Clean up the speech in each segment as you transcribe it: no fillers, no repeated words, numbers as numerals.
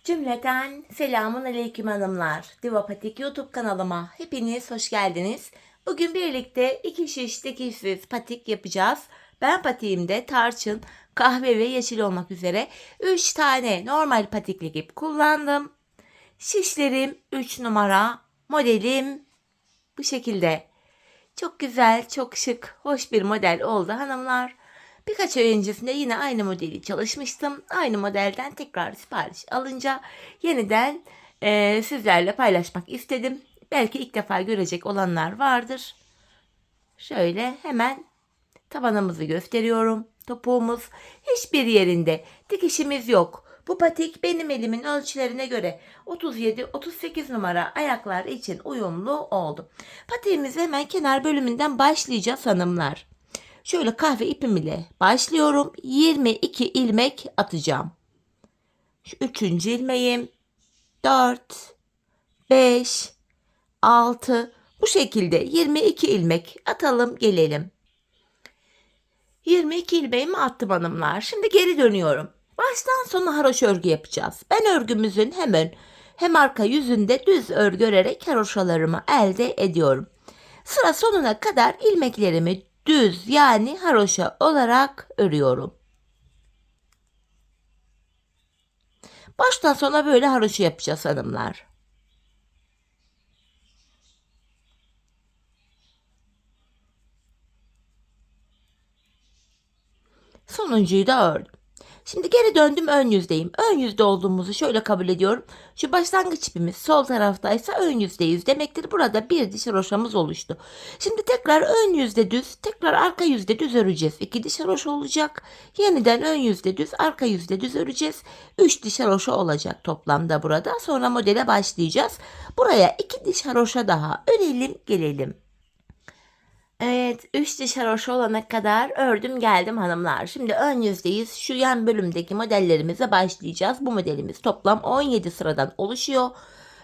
Cümleten selamun aleyküm hanımlar. Divapatik YouTube kanalıma hepiniz hoş geldiniz. Bugün birlikte 2 şiş dikişsiz patik yapacağız. Ben patiğimde tarçın, kahve ve yeşil olmak üzere 3 tane normal patiklik ip kullandım. Şişlerim 3 numara, modelim bu şekilde. Çok güzel, çok şık, hoş bir model oldu hanımlar. Birkaç ay öncesinde yine aynı modeli çalışmıştım. Aynı modelden tekrar sipariş alınca yeniden sizlerle paylaşmak istedim. Belki ilk defa görecek olanlar vardır. Şöyle hemen tabanımızı gösteriyorum. Topuğumuz hiçbir yerinde dikişimiz yok. Bu patik benim elimin ölçülerine göre 37-38 numara ayaklar için uyumlu oldu. Patiğimizi hemen kenar bölümünden başlayacağız hanımlar. Şöyle kahve ipim ile başlıyorum. 22 ilmek atacağım. Şu 3. ilmeğim 4, 5, 6 bu şekilde 22 ilmek atalım gelelim. 22 ilmeğimi attım hanımlar. Şimdi geri dönüyorum. Baştan sona haroşa örgü yapacağız. Ben örgümüzün hem arka yüzünde düz örgü örerek haroşalarımı elde ediyorum. Sıra sonuna kadar ilmeklerimi düz yani haroşa olarak örüyorum. Baştan sona böyle haroşa yapacağız hanımlar. Sonuncuyu da ördüm. Şimdi geri döndüm, ön yüzdeyim. Ön yüzde olduğumuzu şöyle kabul ediyorum. Şu başlangıç ipimiz sol taraftaysa ön yüzdeyiz demektir. Burada bir diş haroşamız oluştu. Şimdi tekrar ön yüzde düz, tekrar arka yüzde düz öreceğiz. 2 diş haroşa olacak. Yeniden ön yüzde düz, arka yüzde düz öreceğiz. 3 diş haroşa olacak toplamda burada. Sonra modele başlayacağız. Buraya 2 diş haroşa daha örelim gelelim. Evet, 3 diş haroşa olana kadar ördüm geldim hanımlar. Şimdi ön yüzdeyiz. Şu yan bölümdeki modellerimize başlayacağız. Bu modelimiz toplam 17 sıradan oluşuyor.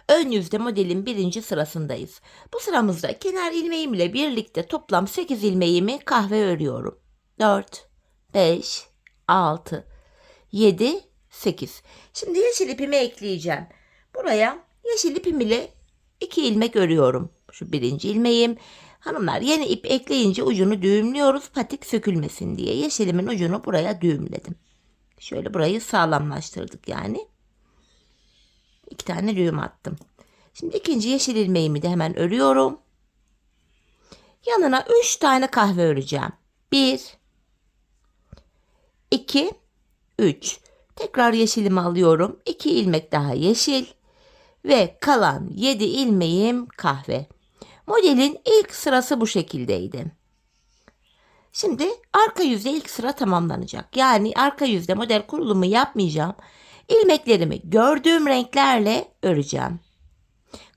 Ön yüzde modelin birinci sırasındayız. Bu sıramızda kenar ilmeğimle birlikte toplam 8 ilmeğimi kahve örüyorum. 4, 5, 6, 7, 8. Şimdi yeşil ipimi ekleyeceğim. Buraya yeşil ipim ile 2 ilmek örüyorum. Şu birinci ilmeğim. Hanımlar yeni ip ekleyince ucunu düğümlüyoruz patik sökülmesin diye. Yeşilimin ucunu buraya düğümledim. Şöyle burayı sağlamlaştırdık yani. 2 tane düğüm attım. Şimdi ikinci yeşil ilmeğimi de hemen örüyorum. Yanına 3 tane kahve öreceğim. 1, 2, 3. Tekrar yeşilimi alıyorum. 2 ilmek daha yeşil. Ve kalan 7 ilmeğim kahve. Modelin ilk sırası bu şekildeydi. Şimdi arka yüzde ilk sıra tamamlanacak. Yani arka yüzde model kurulumu yapmayacağım. İlmeklerimi gördüğüm renklerle öreceğim.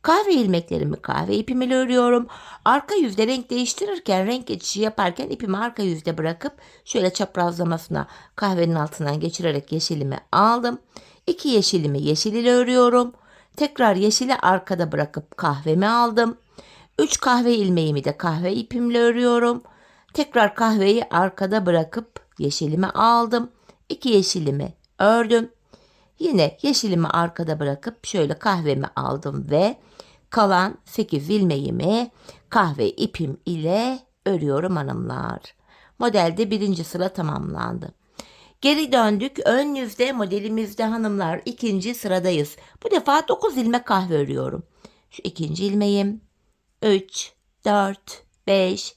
Kahve ilmeklerimi kahve ipimle örüyorum. Arka yüzde renk değiştirirken, renk geçişi yaparken ipimi arka yüzde bırakıp şöyle çaprazlamasına kahvenin altından geçirerek yeşilimi aldım. 2 yeşilimi yeşil ile örüyorum. Tekrar yeşili arkada bırakıp kahvemi aldım. 3 kahve ilmeğimi de kahve ipimle örüyorum. Tekrar kahveyi arkada bırakıp yeşilimi aldım. 2 yeşilimi ördüm. Yine yeşilimi arkada bırakıp şöyle kahvemi aldım ve kalan 8 ilmeğimi kahve ipim ile örüyorum hanımlar. Modelde birinci sıra tamamlandı. Geri döndük. Ön yüzde modelimizde hanımlar ikinci sıradayız. Bu defa 9 ilmek kahve örüyorum. Şu ikinci ilmeğim. 3, 4, 5,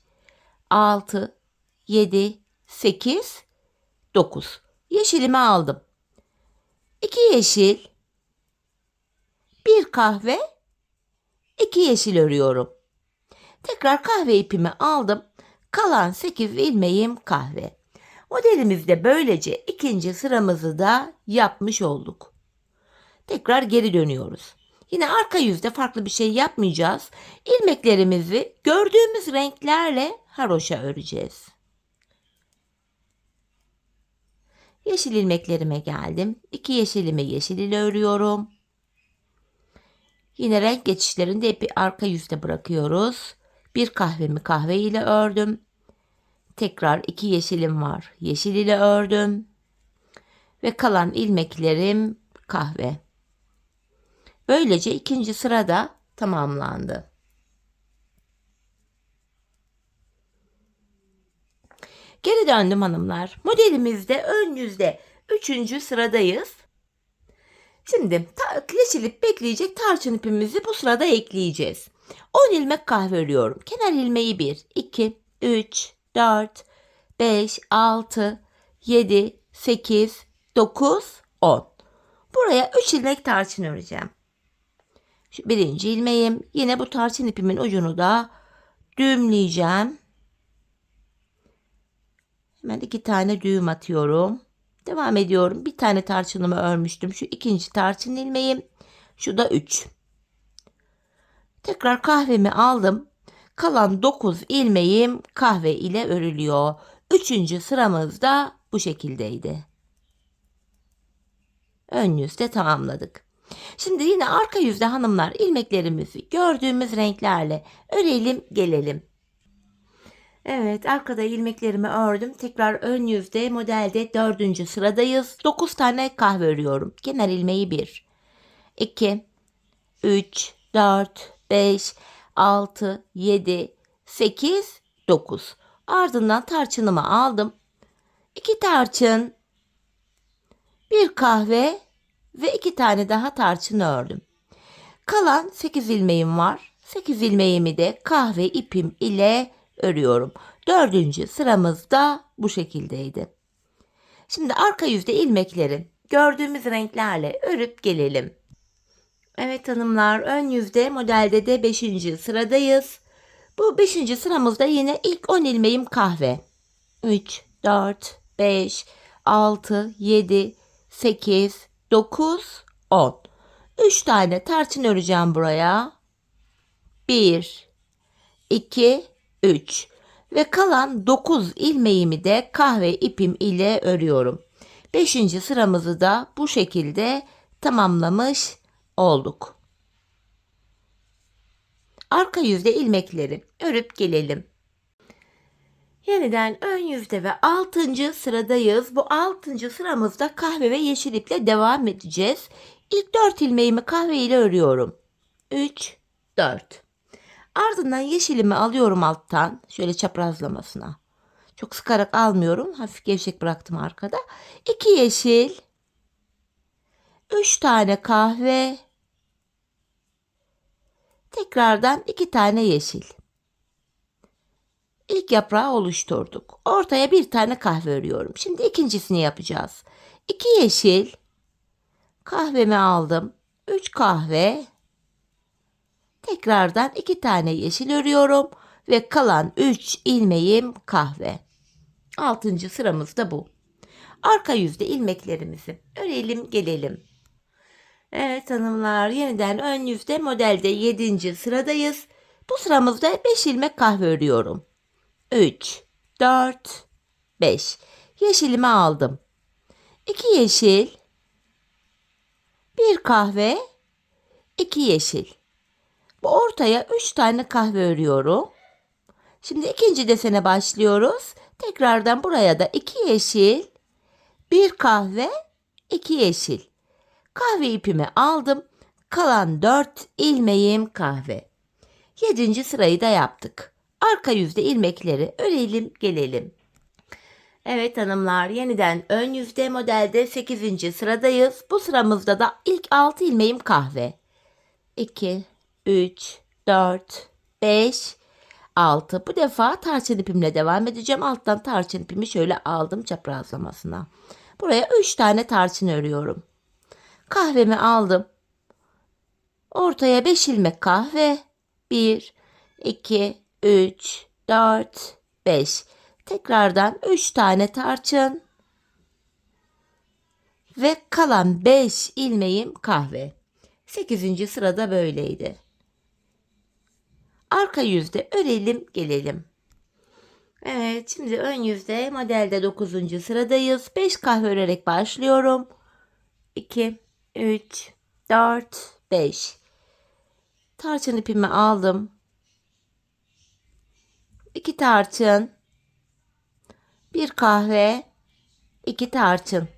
6, 7, 8, 9. Yeşilimi aldım. 2 yeşil, 1 kahve, 2 yeşil örüyorum. Tekrar kahve ipimi aldım. Kalan 8 ilmeğim kahve. Modelimizde böylece ikinci sıramızı da yapmış olduk. Tekrar geri dönüyoruz. Yine arka yüzde farklı bir şey yapmayacağız. İlmeklerimizi gördüğümüz renklerle haroşa öreceğiz. Yeşil ilmeklerime geldim. 2 yeşilimi yeşil ile örüyorum. Yine renk geçişlerinde ipi arka yüzde bırakıyoruz. 1 kahvemi kahve ile ördüm. Tekrar 2 yeşilim var. Yeşil ile ördüm. Ve kalan ilmeklerim kahve. Böylece ikinci sırada tamamlandı. Geri döndüm hanımlar. Modelimizde ön yüzde 3. sıradayız. Şimdi yeşilip bekleyecek tarçın ipimizi bu sırada ekleyeceğiz. 10 ilmek kahve örüyorum. Kenar ilmeği 1, 2, 3, 4, 5, 6, 7, 8, 9, 10. Buraya 3 ilmek tarçın öreceğim. Şu birinci ilmeğim. Yine bu tarçın ipimin ucunu da düğümleyeceğim. Hemen 2 tane düğüm atıyorum. Devam ediyorum. Bir tane tarçınımı örmüştüm. Şu ikinci tarçın ilmeğim. Şu da 3. Tekrar kahvemi aldım. Kalan 9 ilmeğim kahve ile örülüyor. 3. sıramız da bu şekildeydi. Ön yüzde tamamladık. Şimdi yine arka yüzde hanımlar ilmeklerimizi gördüğümüz renklerle örelim gelelim. Evet, arkada ilmeklerimi ördüm. Tekrar ön yüzde modelde 4. sıradayız. 9 tane kahve örüyorum. Kenar ilmeği 1, 2, 3, 4, 5, 6, 7, 8, 9. Ardından tarçınımı aldım. 2 tarçın, 1 kahve ve 2 tane daha tarçın ördüm. Kalan 8 ilmeğim var. 8 ilmeğimi de kahve ipim ile örüyorum. 4. sıramız da bu şekildeydi. Şimdi arka yüzde ilmekleri gördüğümüz renklerle örüp gelelim. Evet hanımlar, ön yüzde modelde de 5. sıradayız. Bu 5. sıramızda yine ilk 10 ilmeğim kahve. 3, 4, 5, 6, 7, 8, 9, 10. 3 tane tarçın öreceğim buraya. 1, 2, 3 ve kalan 9 ilmeğimi de kahve ipim ile örüyorum. 5. sıramızı da bu şekilde tamamlamış olduk. Arka yüzde ilmekleri örüp gelelim. Yeniden ön yüzde ve 6. sıradayız. Bu 6. sıramızda kahve ve yeşil iple devam edeceğiz. İlk 4 ilmeğimi kahve ile örüyorum. 3, 4. Ardından yeşilimi alıyorum alttan. Şöyle çaprazlamasına. Çok sıkarak almıyorum. Hafif gevşek bıraktım arkada. 2 yeşil. 3 tane kahve. Tekrardan 2 tane yeşil. İlk yaprağı oluşturduk. Ortaya bir tane kahve örüyorum. Şimdi ikincisini yapacağız. 2 yeşil. Kahvemi aldım. 3 kahve. Tekrardan 2 tane yeşil örüyorum. Ve kalan 3 ilmeğim kahve. 6. sıramız da bu. Arka yüzde ilmeklerimizi örelim gelelim. Evet hanımlar, yeniden ön yüzde modelde 7. sıradayız. Bu sıramızda 5 ilmek kahve örüyorum. 3, 4, 5. Yeşilimi aldım. 2 yeşil, 1 kahve, 2 yeşil. Bu ortaya 3 tane kahve örüyorum. Şimdi ikinci desene başlıyoruz. Tekrardan buraya da 2 yeşil, 1 kahve, 2 yeşil. Kahve ipimi aldım. Kalan 4 ilmeğim kahve. 7. sırayı da yaptık. Arka yüzde ilmekleri örelim gelelim. Evet hanımlar, yeniden ön yüzde modelde 8. sıradayız. Bu sıramızda da ilk 6 ilmeğim kahve. 2, 3, 4, 5, 6. Bu defa tarçın ipimle devam edeceğim. Alttan tarçın ipimi şöyle aldım çaprazlamasına. Buraya 3 tane tarçın örüyorum. Kahvemi aldım. Ortaya 5 ilmek kahve. 1, 2, 3, 4, 5. Tekrardan 3 tane tarçın. Ve kalan 5 ilmeğim kahve. 8. sırada böyleydi. Arka yüzde örelim gelelim. Evet, şimdi ön yüzde modelde 9. sıradayız. 5 kahve örerek başlıyorum. 2, 3, 4, 5. Tarçın ipimi aldım. 2 tarçın, 1 kahve, 2 tarçın.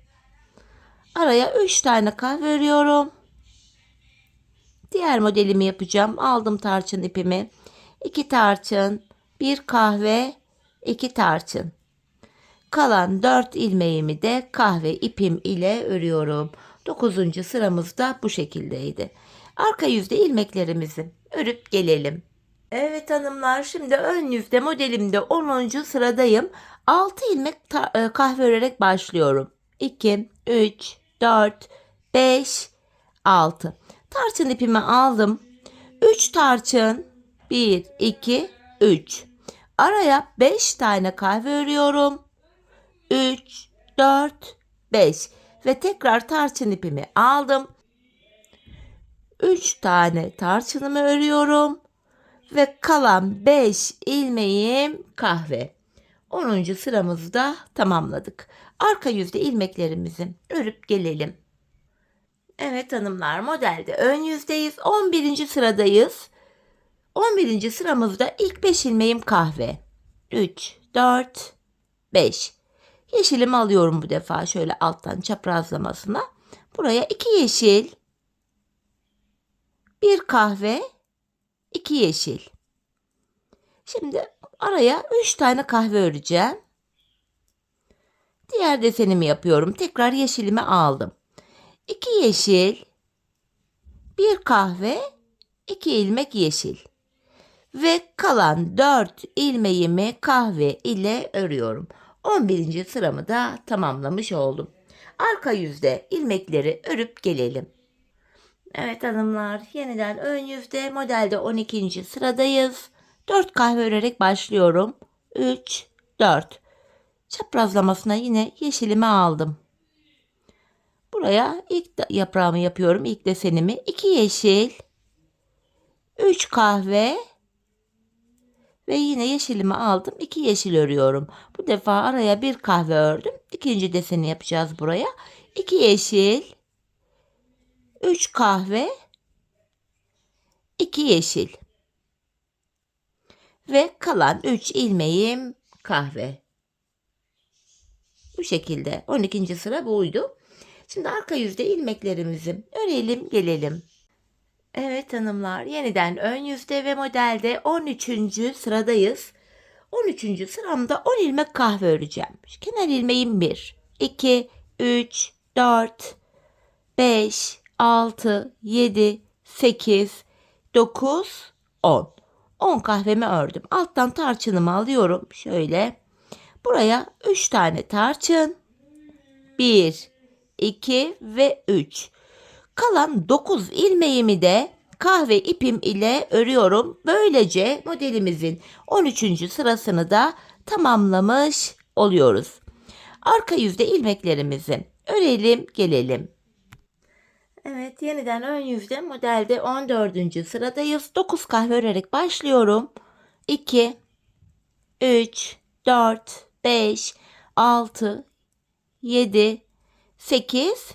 Araya 3 tane kahve örüyorum. Diğer modelimi yapacağım. Aldım tarçın ipimi. 2 tarçın, 1 kahve, 2 tarçın. Kalan 4 ilmeğimi de kahve ipim ile örüyorum. 9. sıramız da bu şekildeydi. Arka yüzde ilmeklerimizi örüp gelelim. Evet hanımlar, şimdi ön yüzde modelimde 10. sıradayım. 6 ilmek kahve örerek başlıyorum. 2, 3, 4, 5, 6. Tarçın ipimi aldım. 3 tarçın. 1, 2, 3. Araya 5 tane kahve örüyorum. 3, 4, 5 ve tekrar tarçın ipimi aldım. 3 tane tarçınımı örüyorum ve kalan 5 ilmeğim kahve. 10. sıramızı da tamamladık. Arka yüzde ilmeklerimizi örüp gelelim. Evet hanımlar, modelde ön yüzdeyiz. 11. sıradayız. 11. sıramızda ilk 5 ilmeğim kahve. 3, 4, 5. Yeşilimi alıyorum bu defa şöyle alttan çaprazlamasına. Buraya 2 yeşil, 1 kahve, 2 yeşil. Şimdi araya 3 tane kahve öreceğim. Diğer desenimi yapıyorum. Tekrar yeşilimi aldım. 2 yeşil, 1 kahve, 2 ilmek yeşil. Ve kalan 4 ilmeğimi kahve ile örüyorum. 11. sıramı da tamamlamış oldum. Arka yüzde ilmekleri örüp gelelim. Evet hanımlar, yeniden ön yüzde modelde 12. sıradayız. 4 kahve örerek başlıyorum. 3, 4. Çaprazlamasına yine yeşilimi aldım. Buraya ilk yaprağımı yapıyorum. İlk desenimi 2 yeşil, 3 kahve ve yine yeşilimi aldım. 2 yeşil örüyorum. Bu defa araya 1 kahve ördüm. İkinci deseni yapacağız buraya. 2 yeşil, 3 kahve, 2 yeşil. Ve kalan 3 ilmeğim kahve. Bu şekilde 12. sıra buydu. Şimdi arka yüzde ilmeklerimizi örelim gelelim. Evet hanımlar, yeniden ön yüzde ve modelde 13. sıradayız. 13. sıramda 10 ilmek kahve öreceğim. Kenar ilmeğim 1, 2, 3, 4, 5, 6, 7, 8, 9, 10. 10 kahvemi ördüm. Alttan tarçınımı alıyorum. Şöyle. Buraya 3 tane tarçın. 1, 2 ve 3. Kalan 9 ilmeğimi de kahve ipim ile örüyorum. Böylece modelimizin 13. sırasını da tamamlamış oluyoruz. Arka yüzde ilmeklerimizi örelim gelelim. Evet, yeniden ön yüzde modelde 14. sıradayız. 9 kahve örerek başlıyorum. 2, 3, 4, 5, 6, 7, 8,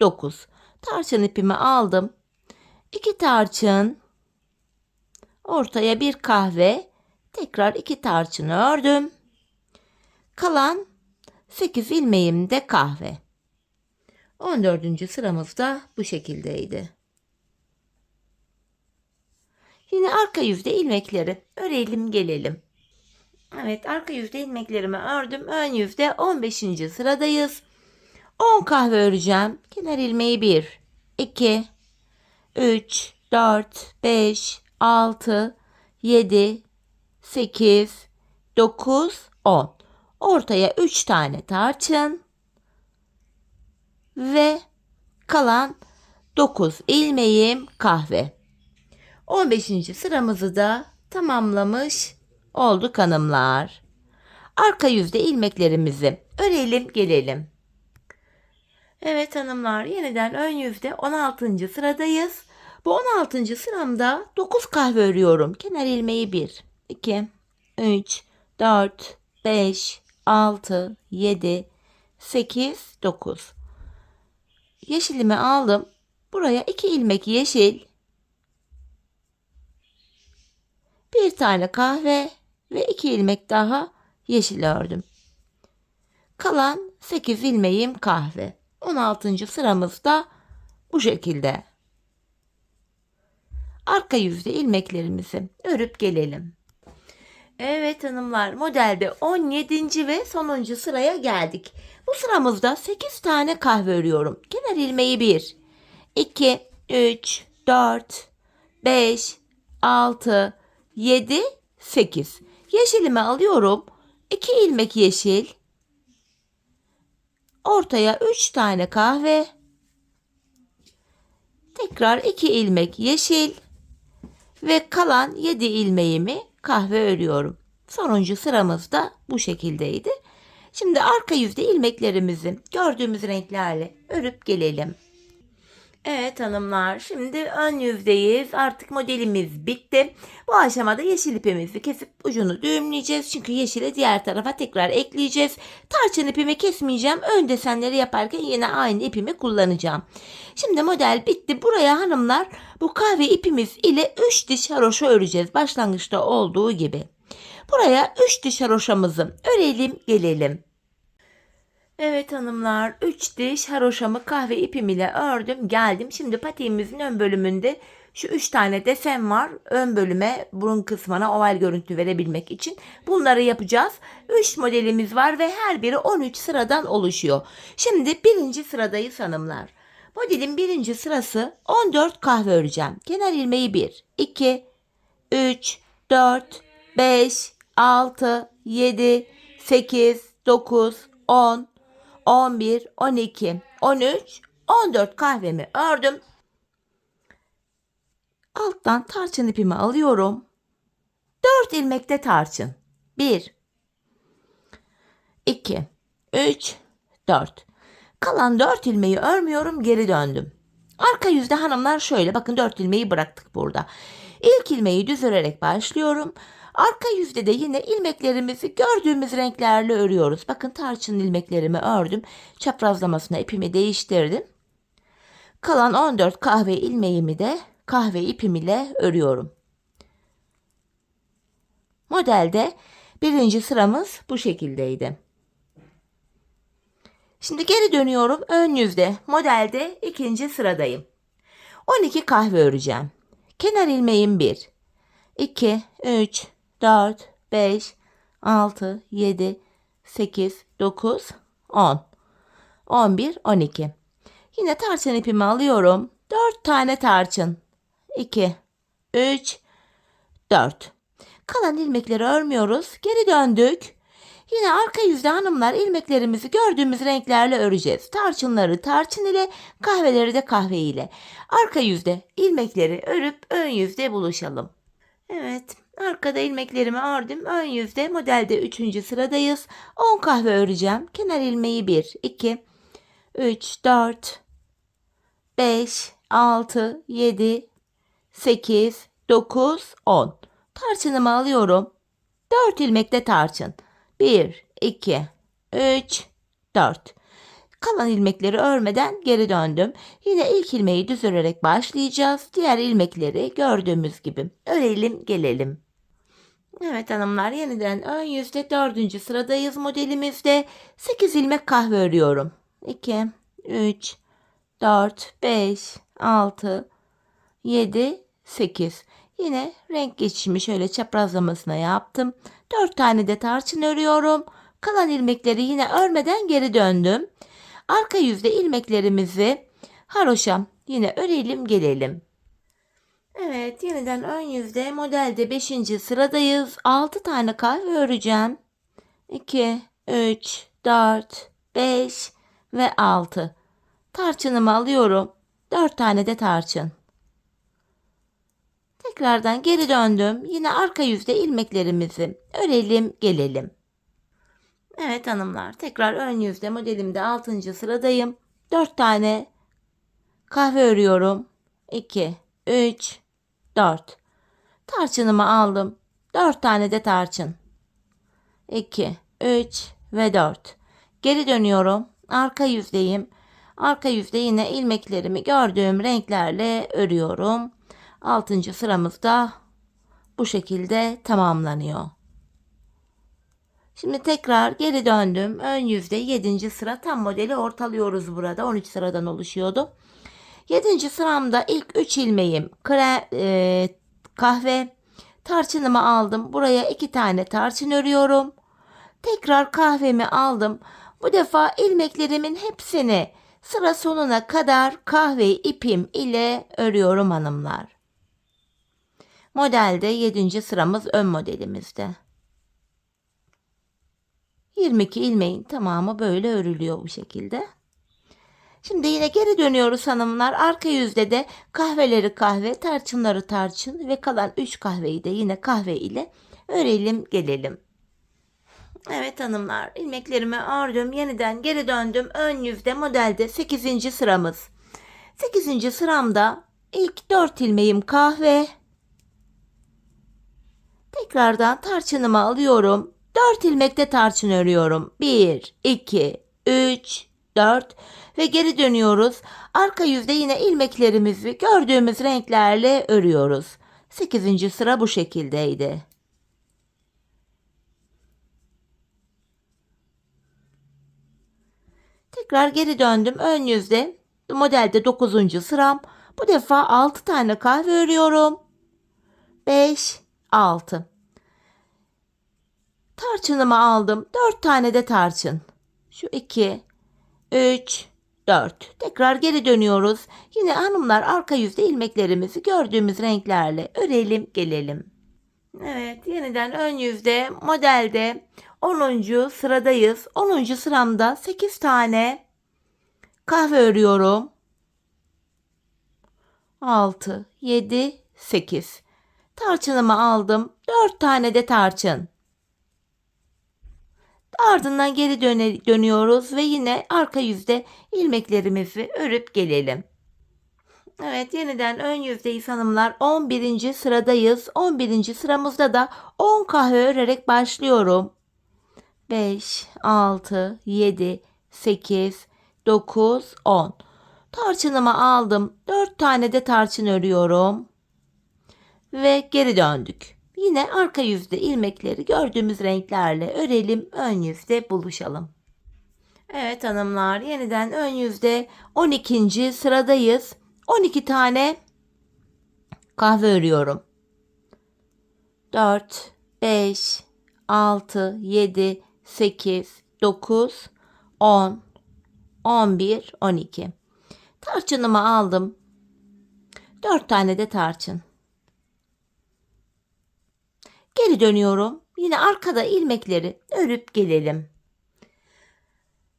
9. Tarçın ipimi aldım. 2 tarçın, ortaya 1 kahve, tekrar 2 tarçın ördüm. Kalan 8 ilmeğim de kahve. 14. sıramız da bu şekildeydi. Yine arka yüzde ilmekleri örelim gelelim. Evet, arka yüzde ilmeklerimi ördüm. Ön yüzde 15. sıradayız. 10 kahve öreceğim. Kenar ilmeği 1, 2, 3, 4, 5, 6, 7, 8, 9, 10. Ortaya 3 tane tarçın ve kalan 9 ilmeğim kahve. 15. sıramızı da tamamlamış olduk hanımlar. Arka yüzde ilmeklerimizi örelim gelelim. Evet hanımlar, yeniden ön yüzde 16. sıradayız. Bu 16. sıramda 9 kahve örüyorum. Kenar ilmeği 1, 2, 3, 4, 5, 6, 7, 8, 9. Yeşilimi aldım. Buraya 2 ilmek yeşil, 1 tane kahve ve 2 ilmek daha yeşil ördüm. Kalan 8 ilmeğim kahve. 16. sıramızda bu şekilde. arka yüzde ilmeklerimizi örüp gelelim. Evet hanımlar, modelde 17. ve sonuncu sıraya geldik. Bu sıramızda 8 tane kahve örüyorum. Kenar ilmeği 1, 2, 3, 4, 5, 6, 7, 8. Yeşilimi alıyorum. 2 ilmek yeşil. Ortaya 3 tane kahve. Tekrar 2 ilmek yeşil. Ve kalan 7 ilmeğimi kahve örüyorum. Sonuncu sıramız da bu şekildeydi. Şimdi arka yüzde ilmeklerimizi gördüğümüz renklerle örüp gelelim. Evet hanımlar, şimdi ön yüzdeyiz. Artık modelimiz bitti. Bu aşamada yeşil ipimizi kesip ucunu düğümleyeceğiz. Çünkü yeşili diğer tarafa tekrar ekleyeceğiz. Tarçın ipimi kesmeyeceğim. Ön desenleri yaparken yine aynı ipimi kullanacağım. Şimdi model bitti. Buraya hanımlar bu kahve ipimiz ile 3 diş haroşa öreceğiz. Başlangıçta olduğu gibi. Buraya 3 diş haroşamızı örelim gelelim. Evet hanımlar, 3 diş haroşamı kahve ipim ile ördüm geldim. Şimdi patiğimizin ön bölümünde şu 3 tane desen var. Ön bölüme, burun kısmına oval görüntü verebilmek için bunları yapacağız. 3 modelimiz var ve her biri 13 sıradan oluşuyor. Şimdi birinci sıradayız hanımlar. Modelin birinci sırası 14 kahve öreceğim. Kenar ilmeği 1, 2, 3, 4, 5, 6, 7, 8, 9, 10, 11, 12, 13, 14 kahvemi ördüm. Alttan tarçın ipimi alıyorum. 4 ilmekte tarçın. 1, 2, 3, 4. Kalan 4 ilmeği örmüyorum, geri döndüm. Arka yüzde hanımlar şöyle, bakın 4 ilmeği bıraktık burada. İlk ilmeği düz örerek başlıyorum. Arka yüzde de yine ilmeklerimizi gördüğümüz renklerle örüyoruz. Bakın tarçın ilmeklerimi ördüm. Çaprazlamasına ipimi değiştirdim. Kalan 14 kahve ilmeğimi de kahve ipim ile örüyorum. Modelde birinci sıramız bu şekildeydi. Şimdi geri dönüyorum ön yüzde. Modelde ikinci sıradayım. 12 kahve öreceğim. Kenar ilmeğim 1, 2, 3, 4, 5, 6, 7, 8, 9, 10, 11, 12. Yine tarçın ipimi alıyorum. 4 tane tarçın. 2, 3, 4. Kalan ilmekleri örmüyoruz. Geri döndük. Yine arka yüzde hanımlar ilmeklerimizi gördüğümüz renklerle öreceğiz. Tarçınları tarçın ile, kahveleri de kahve ile. Arka yüzde ilmekleri örüp ön yüzde buluşalım. Evet, arkada ilmeklerimi ördüm. Ön yüzde modelde 3. sıradayız. 10 kahve öreceğim. Kenar ilmeği 1, 2, 3, 4, 5, 6, 7, 8, 9, 10. Tarçınımı alıyorum. 4 ilmekte tarçın. 1, 2, 3, 4. Kalan ilmekleri örmeden geri döndüm. Yine ilk ilmeği düz örerek başlayacağız. Diğer ilmekleri gördüğümüz gibi örelim gelelim. Evet hanımlar, yeniden ön yüzde 4. sıradayız modelimizde. 8 ilmek kahve örüyorum. 2, 3, 4, 5, 6, 7, 8. Yine renk geçişimi şöyle çaprazlamasına yaptım. 4 tane de tarçın örüyorum. Kalan ilmekleri yine örmeden geri döndüm. Arka yüzde ilmeklerimizi haroşa yine örelim gelelim. Evet, yeniden ön yüzde modelde 5. sıradayız. 6 tane kahve öreceğim. 2, 3, 4, 5 ve 6. Tarçınımı alıyorum. 4 tane de tarçın. Tekrardan geri döndüm. Yine arka yüzde ilmeklerimizi örelim gelelim. Evet hanımlar, tekrar ön yüzde modelimde 6. sıradayım. 4 tane kahve örüyorum. 2, 3, 4. Tarçınımı aldım. 4 tane de tarçın. 2, 3 ve 4. Geri dönüyorum. Arka yüzdeyim. Arka yüzde yine ilmeklerimi gördüğüm renklerle örüyorum. 6. sıramızda bu şekilde tamamlanıyor. Şimdi tekrar geri döndüm. Ön yüzde 7. sıra, tam modeli ortalıyoruz burada. 13 sıradan oluşuyordu. 7. sıramda ilk 3 ilmeğim kahve. Tarçınımı aldım. Buraya 2 tane tarçın örüyorum. Tekrar kahvemi aldım. Bu defa ilmeklerimin hepsini sıra sonuna kadar kahve ipim ile örüyorum hanımlar. Modelde 7. sıramız ön modelimizde. 22 ilmeğin tamamı böyle örülüyor bu şekilde. Şimdi yine geri dönüyoruz hanımlar. Arka yüzde de kahveleri kahve, tarçınları tarçın ve kalan 3 kahveyi de yine kahve ile örelim gelelim. Evet hanımlar, ilmeklerimi ördüm. Yeniden geri döndüm. Ön yüzde modelde 8. sıramız. 8. sıramda ilk 4 ilmeğim kahve. Tekrardan tarçınımı alıyorum. 4 ilmekte tarçın örüyorum. 1, 2, 3, 4 ve geri dönüyoruz. Arka yüzde yine ilmeklerimizi gördüğümüz renklerle örüyoruz. 8. sıra bu şekildeydi. Tekrar geri döndüm. Ön yüzde modelde 9. sıram. Bu defa 6 tane kahve örüyorum. 5, 6. Tarçınımı aldım. 4 tane de tarçın. Şu 2, 3, 4. Tekrar geri dönüyoruz. Yine hanımlar arka yüzde ilmeklerimizi gördüğümüz renklerle örelim gelelim. Evet, yeniden ön yüzde modelde 10. sıradayız. 10. sıramda 8 tane kahve örüyorum. 6, 7, 8. Tarçınımı aldım. 4 tane de tarçın. Ardından geri dönüyoruz ve yine arka yüzde ilmeklerimizi örüp gelelim. Evet, yeniden ön yüzdeyiz hanımlar. 11. sıradayız. 11. sıramızda da 10 kahve örerek başlıyorum. 5, 6, 7, 8, 9, 10. Tarçınımı aldım. 4 tane de tarçın örüyorum. Ve geri döndük. Yine arka yüzde ilmekleri gördüğümüz renklerle örelim. Ön yüzde buluşalım. Evet hanımlar, yeniden ön yüzde 12. sıradayız. 12 tane kahve örüyorum. 4, 5, 6, 7, 8, 9, 10, 11, 12. Tarçınımı aldım. 4 tane de tarçın. Geri dönüyorum. Yine arkada ilmekleri örüp gelelim.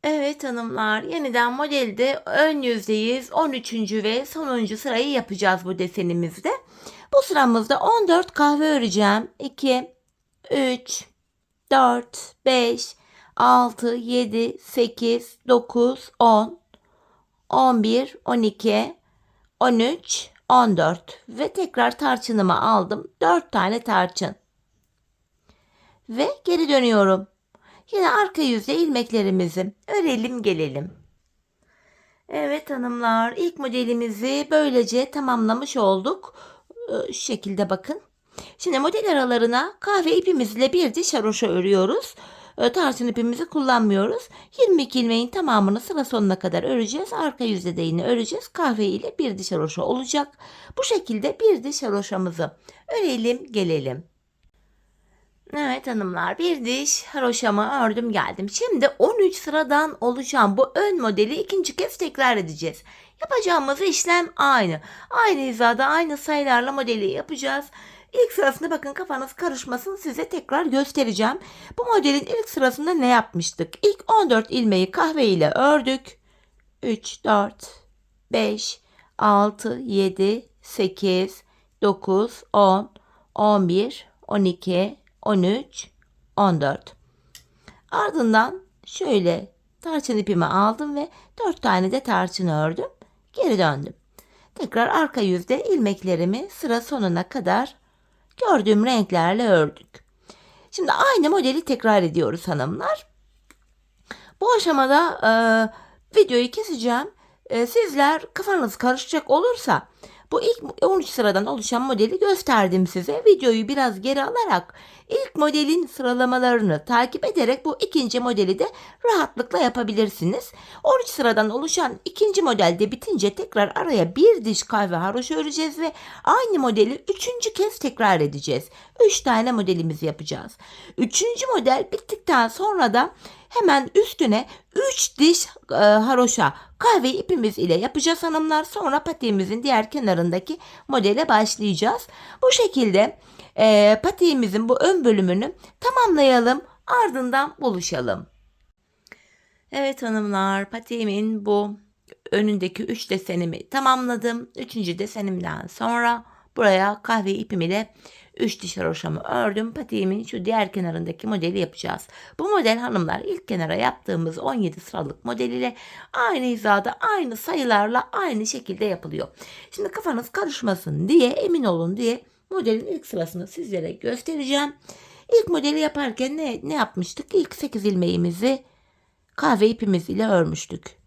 Evet hanımlar, yeniden modelde ön yüzdeyiz. 13. ve sonuncu sırayı yapacağız bu desenimizde. Bu sıramızda 14 kahve öreceğim. 2, 3, 4, 5, 6, 7, 8, 9, 10, 11, 12, 13, 14 ve tekrar tarçınımı aldım. 4 tane tarçın. Ve geri dönüyorum. Yine arka yüzde ilmeklerimizi örelim gelelim. Evet hanımlar, ilk modelimizi böylece tamamlamış olduk. Şu şekilde bakın. Şimdi model aralarına kahve ipimizle bir diş haroşa örüyoruz. Tarçın ipimizi kullanmıyoruz. 22 ilmeğin tamamını sıra sonuna kadar öreceğiz. Arka yüzde de yine öreceğiz. Kahve ile bir diş haroşa olacak. Bu şekilde bir diş haroşamızı örelim gelelim. Evet hanımlar, bir diş haroşamı ördüm geldim. Şimdi 13 sıradan oluşan bu ön modeli ikinci kez tekrar edeceğiz. Yapacağımız işlem aynı. Aynı hizada aynı sayılarla modeli yapacağız. İlk sırasında bakın kafanız karışmasın, size tekrar göstereceğim. Bu modelin ilk sırasında ne yapmıştık? İlk 14 ilmeği kahve ile ördük. 3, 4, 5, 6, 7, 8, 9, 10, 11, 12, 13, 14. Ardından şöyle tarçın ipimi aldım ve 4 tane de tarçın ördüm. Geri döndüm. Tekrar arka yüzde ilmeklerimi sıra sonuna kadar gördüğüm renklerle ördük. Şimdi aynı modeli tekrar ediyoruz hanımlar. Bu aşamada videoyu keseceğim. Sizler kafanız karışacak olursa Bu ilk 13 sıradan oluşan modeli gösterdim size. Videoyu biraz geri alarak ilk modelin sıralamalarını takip ederek bu ikinci modeli de rahatlıkla yapabilirsiniz. 13 sıradan oluşan ikinci modelde bitince tekrar araya bir diş kahve haroşa öreceğiz ve aynı modeli üçüncü kez tekrar edeceğiz. 3 tane modelimizi yapacağız. Üçüncü model bittikten sonra da hemen üstüne 3 diş haroşa kahve ipimiz ile yapacağız hanımlar. Sonra patiğimizin diğer kenarındaki modele başlayacağız. Bu şekilde patiğimizin bu ön bölümünü tamamlayalım. Ardından buluşalım. Evet hanımlar, patiğimin bu önündeki 3 desenimi tamamladım. 3. desenimden sonra buraya kahve ipim ile 3 diş haroşamı ördüm. Patiğimin şu diğer kenarındaki modeli yapacağız. Bu model hanımlar ilk kenara yaptığımız 17 sıralık model ile aynı hizada, aynı sayılarla, aynı şekilde yapılıyor. Şimdi kafanız karışmasın diye, emin olun diye modelin ilk sırasını sizlere göstereceğim. İlk modeli yaparken ne yapmıştık? İlk 8 ilmeğimizi kahve ipimiz ile örmüştük.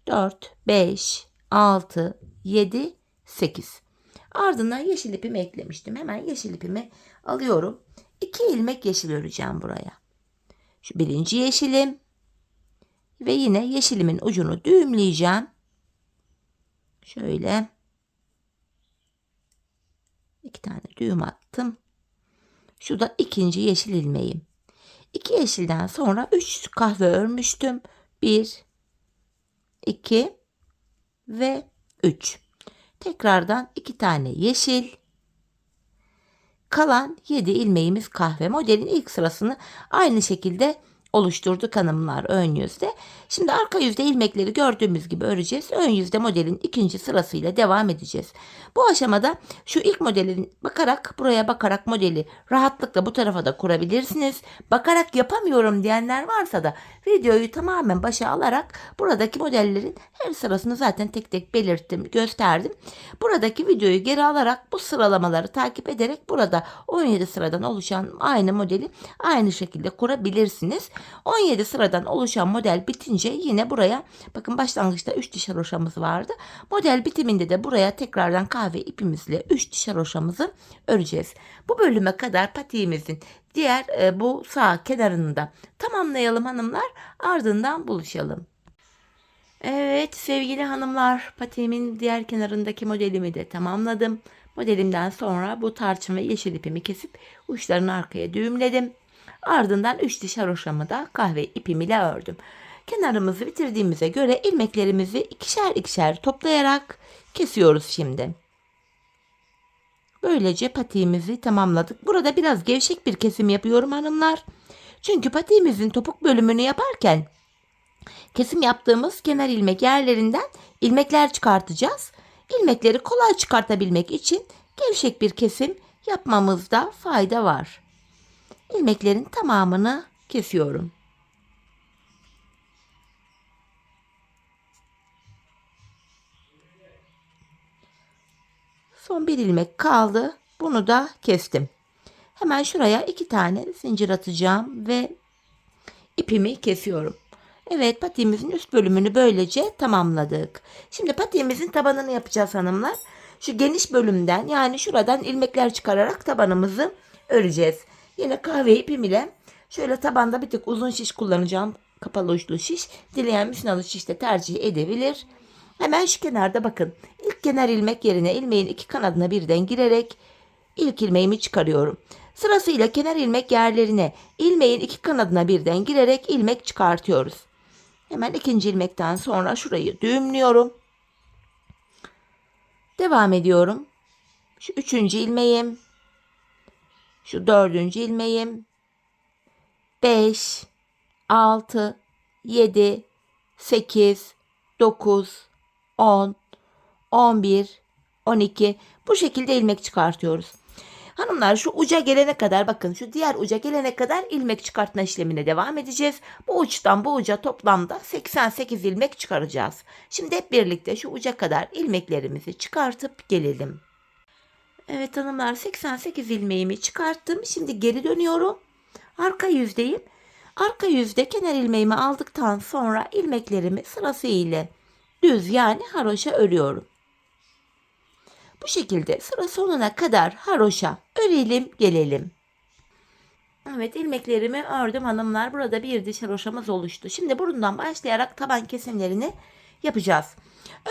4, 5, 6, 7, 8. Ardından yeşil ipimi eklemiştim. Hemen yeşil ipimi alıyorum. 2 ilmek yeşil öreceğim buraya. Şu birinci yeşilim. Ve yine yeşilimin ucunu düğümleyeceğim. Şöyle. 2 tane düğüm attım. Şu da ikinci yeşil ilmeğim. 2 yeşilden sonra 3 kahve örmüştüm. 1, 2 ve 3. Tekrardan 2 tane yeşil. Kalan 7 ilmeğimiz kahve. Modelin ilk sırasını aynı şekilde oluşturduk hanımlar ön yüzde. Şimdi arka yüzde ilmekleri gördüğümüz gibi öreceğiz. Ön yüzde modelin ikinci sırasıyla devam edeceğiz. Bu aşamada şu ilk modelin buraya bakarak modeli rahatlıkla bu tarafa da kurabilirsiniz. Bakarak yapamıyorum diyenler varsa da videoyu tamamen başa alarak buradaki modellerin her sırasını zaten tek tek belirttim, gösterdim. Buradaki videoyu geri alarak bu sıralamaları takip ederek burada 17 sıradan oluşan aynı modeli aynı şekilde kurabilirsiniz. 17 sıradan oluşan model bitince yine buraya bakın başlangıçta 3 diş haroşamız vardı. Model bitiminde de buraya tekrardan kahve ipimizle 3 diş haroşamızı öreceğiz. Bu bölüme kadar patiğimizin diğer bu sağ kenarını da tamamlayalım hanımlar. Ardından buluşalım. Evet sevgili hanımlar, patiğimin diğer kenarındaki modelimi de tamamladım. Modelimden sonra bu tarçın ve yeşil ipimi kesip uçlarını arkaya düğümledim. Ardından 3 diş haroşamı da kahve ipim ile ördüm. Kenarımızı bitirdiğimize göre ilmeklerimizi ikişer ikişer toplayarak kesiyoruz şimdi. Böylece patiğimizi tamamladık. Burada biraz gevşek bir kesim yapıyorum hanımlar. Çünkü patiğimizin topuk bölümünü yaparken kesim yaptığımız kenar ilmek yerlerinden ilmekler çıkartacağız. İlmekleri kolay çıkartabilmek için gevşek bir kesim yapmamızda fayda var. İlmeklerin tamamını kesiyorum. Son bir ilmek kaldı. Bunu da kestim. Hemen şuraya 2 tane zincir atacağım ve ipimi kesiyorum. Evet, patiğimizin üst bölümünü böylece tamamladık. Şimdi patiğimizin tabanını yapacağız hanımlar. Şu geniş bölümden, yani şuradan ilmekler çıkararak tabanımızı öreceğiz. Yine kahve ipim ile şöyle tabanda bir tık uzun şiş kullanacağım. Kapalı uçlu şiş. Dileyen misinalı şiş de tercih edebilir. Hemen şu kenarda bakın. İlk kenar ilmek yerine ilmeğin 2 kanadına birden girerek ilk ilmeğimi çıkarıyorum. Sırasıyla kenar ilmek yerlerine ilmeğin 2 kanadına birden girerek ilmek çıkartıyoruz. Hemen ikinci ilmekten sonra şurayı düğümlüyorum. Devam ediyorum. Şu 3. ilmeğim. Şu 4. ilmeğim. 5, 6, 7, 8, 9, 10, 11, 12. Bu şekilde ilmek çıkartıyoruz. Hanımlar şu uca gelene kadar, bakın şu diğer uca gelene kadar ilmek çıkartma işlemine devam edeceğiz. Bu uçtan bu uca toplamda 88 ilmek çıkaracağız. Şimdi hep birlikte şu uca kadar ilmeklerimizi çıkartıp gelelim. Evet hanımlar, 88 ilmeğimi çıkarttım. Şimdi geri dönüyorum. Arka yüzdeyim. Arka yüzde kenar ilmeğimi aldıktan sonra ilmeklerimi sırasıyla düz, yani haroşa örüyorum. Bu şekilde sıra sonuna kadar haroşa örelim gelelim. Evet, ilmeklerimi ördüm hanımlar. Burada bir diş haroşamız oluştu. Şimdi burundan başlayarak taban kesimlerini yapacağız.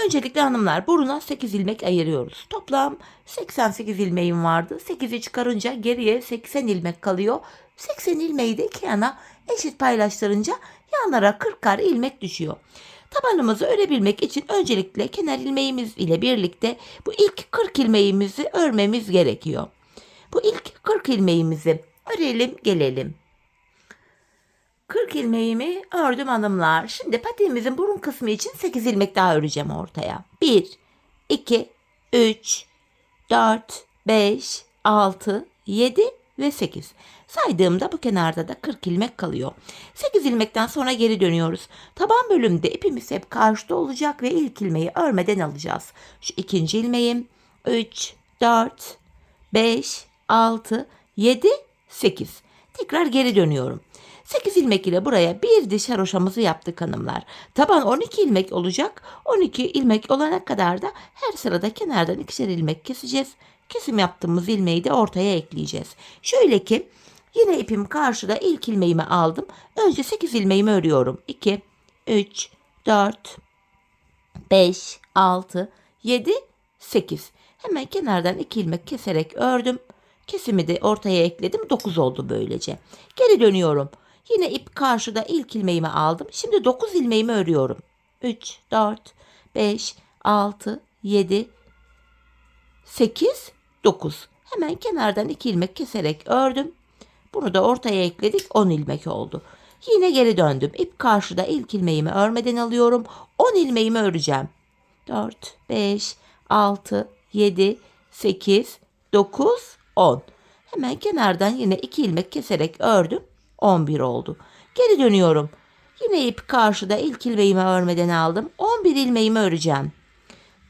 Öncelikle hanımlar buruna 8 ilmek ayırıyoruz. Toplam 88 ilmeğim vardı. 8'i çıkarınca geriye 80 ilmek kalıyor. 80 ilmeği de iki yana eşit paylaştırınca yanlara 40'ar ilmek düşüyor. Tabanımızı örebilmek için öncelikle kenar ilmeğimiz ile birlikte bu ilk 40 ilmeğimizi örmemiz gerekiyor. Bu ilk 40 ilmeğimizi örelim gelelim. 40 ilmeğimi ördüm hanımlar. Şimdi patiğimizin burun kısmı için 8 ilmek daha öreceğim ortaya. 1, 2, 3, 4, 5, 6, 7 ve 8. Saydığımda bu kenarda da 40 ilmek kalıyor. 8 ilmekten sonra geri dönüyoruz. Taban bölümde ipimiz hep karşıda olacak ve ilk ilmeği örmeden alacağız. Şu ikinci ilmeğim 3, 4, 5, 6, 7, 8. Tekrar geri dönüyorum. 8 ilmek ile buraya bir diş haroşamızı yaptık hanımlar. Taban 12 ilmek olacak. 12 ilmek olana kadar da her sırada kenardan ikişer ilmek keseceğiz. Kesim yaptığımız ilmeği de ortaya ekleyeceğiz. Şöyle ki yine ipim karşıda ilk ilmeğimi aldım. Önce 8 ilmeğimi örüyorum. 2, 3, 4, 5, 6, 7, 8. Hemen kenardan 2 ilmek keserek ördüm. Kesimi de ortaya ekledim. 9 oldu böylece. Geri dönüyorum. Yine ip karşıda ilk ilmeğimi aldım. Şimdi 9 ilmeğimi örüyorum. 3, 4, 5, 6, 7, 8, 9. Hemen kenardan 2 ilmek keserek ördüm. Bunu da ortaya ekledik. 10 ilmek oldu. Yine geri döndüm. İp karşıda ilk ilmeğimi örmeden alıyorum. 10 ilmeğimi öreceğim. 4, 5, 6, 7, 8, 9, 10. Hemen kenardan yine 2 ilmek keserek ördüm. 11 oldu. Geri dönüyorum. Yine ip karşıda ilk ilmeğimi örmeden aldım. 11 ilmeğimi öreceğim.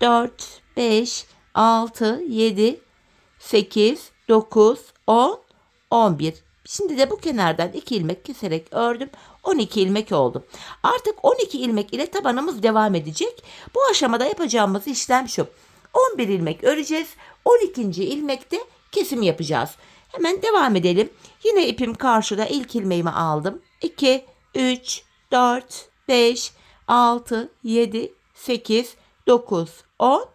4, 5, 6, 7, 8, 9, 10, 11. Şimdi de bu kenardan 2 ilmek keserek ördüm. 12 ilmek oldu. Artık 12 ilmek ile tabanımız devam edecek. Bu aşamada yapacağımız işlem şu. 11 ilmek öreceğiz. 12. ilmekte kesim yapacağız. Hemen devam edelim. Yine ipim karşıda ilk ilmeğimi aldım. 2, 3, 4, 5, 6, 7, 8, 9, 10,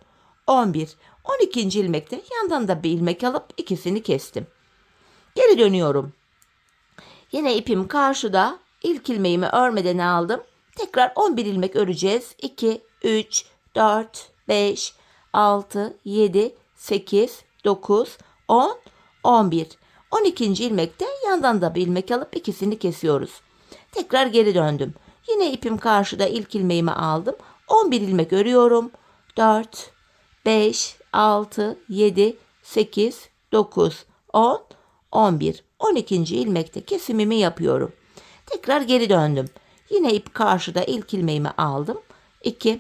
11. 12. ilmekte yandan da bir ilmek alıp ikisini kestim. Geri dönüyorum. Yine ipim karşıda ilk ilmeğimi örmeden aldım. Tekrar 11 ilmek öreceğiz. 2, 3, 4, 5, 6, 7, 8, 9, 10, 11. 12. ilmekte yandan da bir ilmek alıp ikisini kesiyoruz. Tekrar geri döndüm. Yine ipim karşıda ilk ilmeğimi aldım. 11 ilmek örüyorum. 4, 5, 6, 7, 8, 9, 10, 11. 12. ilmekte kesimimi yapıyorum. Tekrar geri döndüm. Yine ip karşıda ilk ilmeğimi aldım. 2,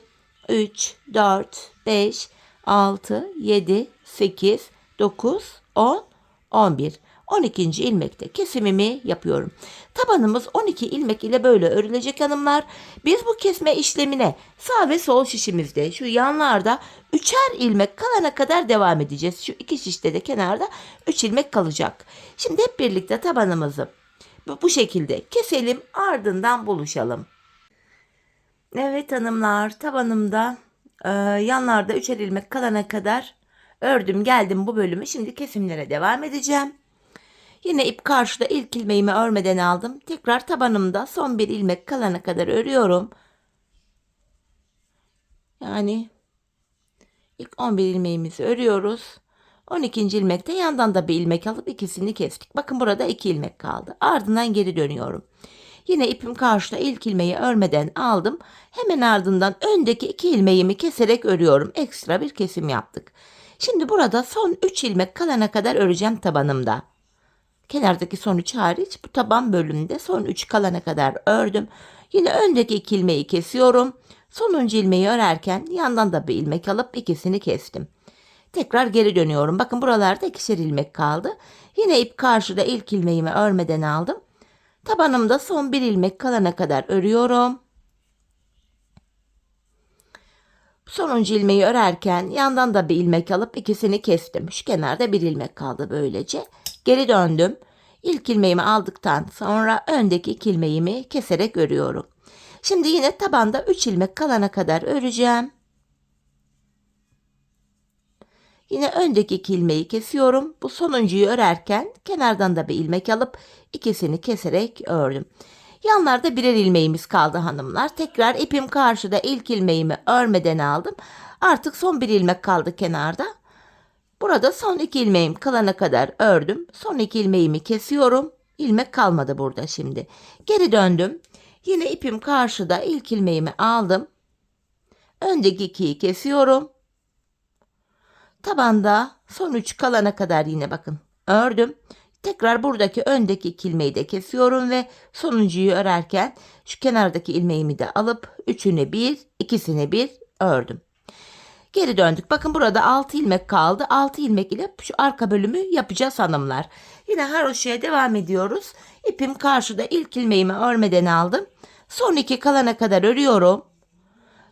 3, 4, 5, 6, 7, 8, 9, 10, 11. 12. ilmekte kesimimi yapıyorum. Tabanımız 12 ilmek ile böyle örülecek hanımlar. Biz bu kesme işlemine sağ ve sol şişimizde şu yanlarda 3'er ilmek kalana kadar devam edeceğiz. Şu iki şişte de kenarda 3 ilmek kalacak. Şimdi hep birlikte tabanımızı bu şekilde keselim, ardından buluşalım. Evet hanımlar, tabanımda yanlarda 3'er ilmek kalana kadar ördüm geldim bu bölümü. Şimdi kesimlere devam edeceğim. Yine ip karşıda ilk ilmeğimi örmeden aldım. Tekrar tabanımda son bir ilmek kalana kadar örüyorum. Yani ilk 11 ilmeğimizi örüyoruz. 12. ilmekte yandan da bir ilmek alıp ikisini kestik. Bakın burada 2 ilmek kaldı. Ardından geri dönüyorum. Yine ipim karşıda ilk ilmeği örmeden aldım. Hemen ardından öndeki 2 ilmeğimi keserek örüyorum. Ekstra bir kesim yaptık. Şimdi burada son 3 ilmek kalana kadar öreceğim tabanımda. Kenardaki son 3 hariç bu taban bölümünde son 3 kalana kadar ördüm. Yine öndeki 2 ilmeği kesiyorum. Sonuncu ilmeği örerken yandan da bir ilmek alıp ikisini kestim. Tekrar geri dönüyorum. Bakın buralarda 2'şer ilmek kaldı. Yine ip karşıda ilk ilmeğimi örmeden aldım. Tabanımda son 1 ilmek kalana kadar örüyorum. Sonuncu ilmeği örerken yandan da bir ilmek alıp ikisini kestim. Şu kenarda bir ilmek kaldı böylece. Geri döndüm. İlk ilmeğimi aldıktan sonra öndeki iki ilmeğimi keserek örüyorum. Şimdi yine tabanda 3 ilmek kalana kadar öreceğim. Yine öndeki iki ilmeği kesiyorum. Bu sonuncuyu örerken kenardan da bir ilmek alıp ikisini keserek ördüm. Yanlarda birer ilmeğimiz kaldı hanımlar. Tekrar ipim karşıda, ilk ilmeğimi örmeden aldım. Artık son bir ilmek kaldı kenarda. Burada son iki ilmeğim kalana kadar ördüm. Son iki ilmeğimi kesiyorum. İlmek kalmadı burada şimdi. Geri döndüm. Yine ipim karşıda, ilk ilmeğimi aldım. Öndeki ikiyi kesiyorum. Tabanda son 3 kalana kadar yine bakın ördüm. Tekrar buradaki öndeki iki ilmeği de kesiyorum ve sonuncuyu örerken şu kenardaki ilmeğimi de alıp üçünü bir, ikisini bir ördüm. Geri döndük. Bakın burada 6 ilmek kaldı. 6 ilmek ile şu arka bölümü yapacağız hanımlar. Yine haroşaya devam ediyoruz. İpim karşıda, ilk ilmeğimi örmeden aldım. Son 2 kalana kadar örüyorum.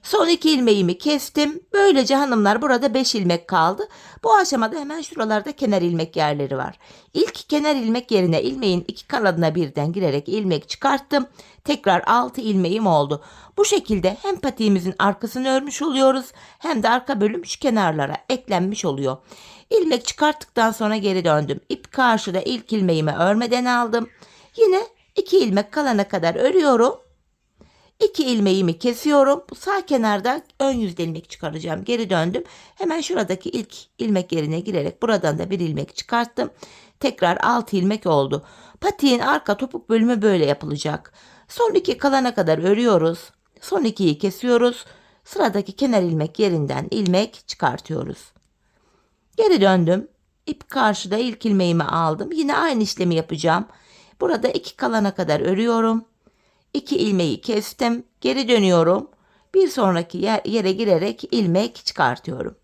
Son 2 ilmeğimi kestim. Böylece hanımlar burada 5 ilmek kaldı. Bu aşamada hemen şuralarda kenar ilmek yerleri var. İlk kenar ilmek yerine ilmeğin iki kanadına birden girerek ilmek çıkarttım. Tekrar 6 ilmeğim oldu. Bu şekilde hem patiğimizin arkasını örmüş oluyoruz hem de arka bölüm şu kenarlara eklenmiş oluyor. İlmek çıkarttıktan sonra geri döndüm. İp karşıda, ilk ilmeğimi örmeden aldım. Yine 2 ilmek kalana kadar örüyorum. 2 ilmeğimi kesiyorum. Bu sağ kenarda ön yüzde ilmek çıkaracağım. Geri döndüm. Hemen şuradaki ilk ilmek yerine girerek buradan da bir ilmek çıkarttım. Tekrar 6 ilmek oldu. Patiğin arka topuk bölümü böyle yapılacak. Son 2 kalana kadar örüyoruz. Son 2'yi kesiyoruz. Sıradaki kenar ilmek yerinden ilmek çıkartıyoruz. Geri döndüm. İp karşıda, ilk ilmeğimi aldım. Yine aynı işlemi yapacağım. Burada 2 kalana kadar örüyorum. 2 ilmeği kestim. Geri dönüyorum. Bir sonraki yere girerek ilmek çıkartıyorum.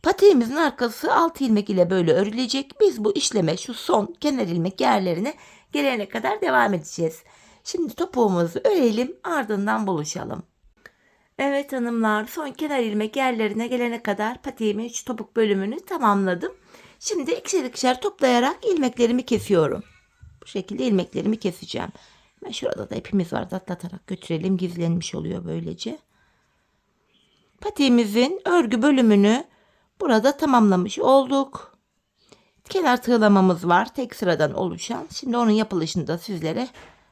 Patiğimizin arkası 6 ilmek ile böyle örülecek. Biz bu işleme şu son kenar ilmek yerlerine gelene kadar devam edeceğiz. Şimdi topuğumuzu örelim, ardından buluşalım. Evet hanımlar, son kenar ilmek yerlerine gelene kadar patiğimin şu topuk bölümünü tamamladım. Şimdi ikişer ikişer toplayarak ilmeklerimi kesiyorum. Bu şekilde ilmeklerimi keseceğim. Şurada da ipimiz var, atlatarak götürelim, gizlenmiş oluyor böylece. Patiğimizin örgü bölümünü burada tamamlamış olduk. Kenar tığlamamız var, tek sıradan oluşan. Şimdi onun yapılışını da sizlere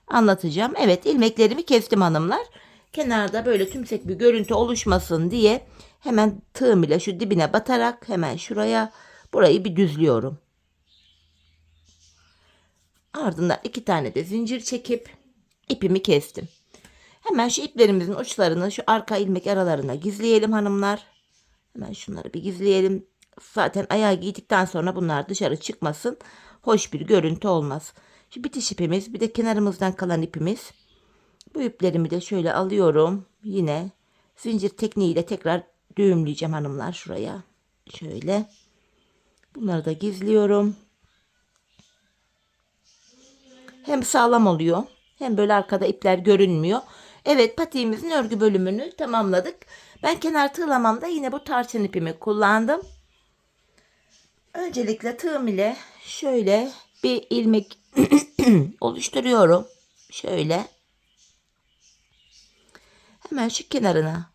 anlatacağım. Evet, ilmeklerimi kestim hanımlar. Kenarda böyle tümsek bir görüntü oluşmasın diye hemen tığım ile şu dibine batarak hemen şuraya, burayı bir düzlüyorum. Ardından 2 tane de zincir çekip ipimi kestim. Hemen şu iplerimizin uçlarını şu arka ilmek aralarına gizleyelim hanımlar. Hemen şunları bir gizleyelim. Zaten ayağı giydikten sonra bunlar dışarı çıkmasın. Hoş bir görüntü olmaz. Şu bitiş ipimiz, bir de kenarımızdan kalan ipimiz. Bu iplerimi de şöyle alıyorum. Yine zincir tekniğiyle tekrar düğümleyeceğim hanımlar şuraya. Şöyle. Bunları da gizliyorum. Hem sağlam oluyor, hem böyle arkada ipler görünmüyor. Evet, patiğimizin örgü bölümünü tamamladık. Ben kenar tığlamamda yine bu tarçın ipimi kullandım. Öncelikle tığım ile şöyle bir ilmek oluşturuyorum. Şöyle. Hemen şu kenarına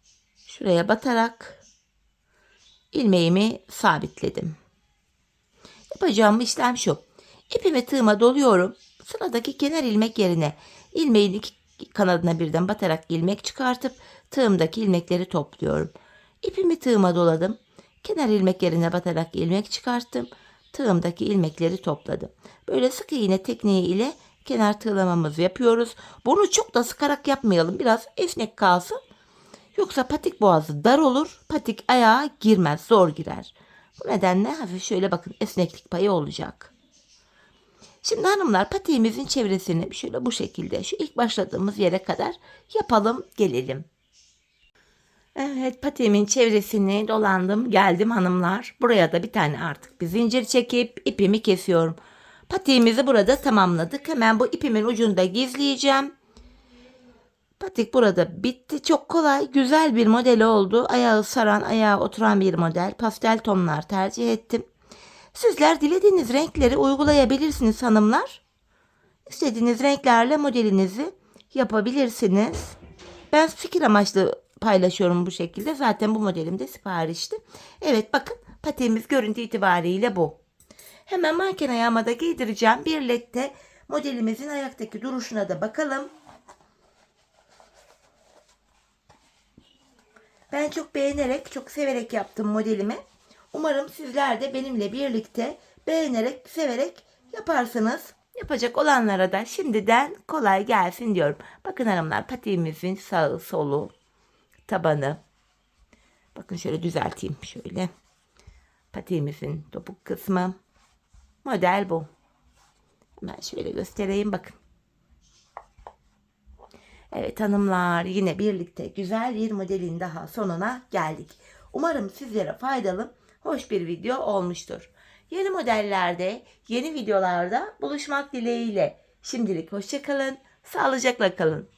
şuraya batarak ilmeğimi sabitledim. Yapacağım işlem şu. İpimi tığıma doluyorum. Sıradaki kenar ilmek yerine ilmeğin iki kanadına birden batarak ilmek çıkartıp tığımdaki ilmekleri topluyorum. İpimi tığıma doladım. Kenar ilmek yerine batarak ilmek çıkarttım. Tığımdaki ilmekleri topladım. Böyle sık iğne tekniği ile kenar tığlamamızı yapıyoruz. Bunu çok da sıkarak yapmayalım. Biraz esnek kalsın. Yoksa patik boğazı dar olur. Patik ayağa girmez, zor girer. Bu nedenle hafif şöyle bakın esneklik payı olacak. Şimdi hanımlar patiğimizin çevresini şöyle bu şekilde şu ilk başladığımız yere kadar yapalım gelelim. Evet, patiğimin çevresini dolandım geldim hanımlar. Buraya da bir tane artık bir zincir çekip ipimi kesiyorum. Patiğimizi burada tamamladık. Hemen bu ipimin ucunu da gizleyeceğim. Patik burada bitti. Çok kolay, güzel bir model oldu. Ayağı saran, ayağa oturan bir model. Pastel tonlar tercih ettim. Sizler dilediğiniz renkleri uygulayabilirsiniz hanımlar. İstediğiniz renklerle modelinizi yapabilirsiniz. Ben fikir amaçlı paylaşıyorum bu şekilde. Zaten bu modelim de siparişti. Evet, bakın patiğimiz görüntü itibariyle bu. Hemen manken ayağıma da giydireceğim. Birlikte modelimizin ayaktaki duruşuna da bakalım. Ben çok beğenerek, çok severek yaptım modelimi. Umarım sizler de benimle birlikte beğenerek, severek yaparsınız. Yapacak olanlara da şimdiden kolay gelsin diyorum. Bakın hanımlar, patiğimizin sağı solu, tabanı. Bakın şöyle düzelteyim şöyle. Patiğimizin topuk kısmı. Model bu. Hemen şöyle göstereyim, bakın. Evet hanımlar, yine birlikte güzel bir modelin daha sonuna geldik. Umarım sizlere faydalı, hoş bir video olmuştur. Yeni modellerde, yeni videolarda buluşmak dileğiyle. Şimdilik hoşça kalın, sağlıcakla kalın.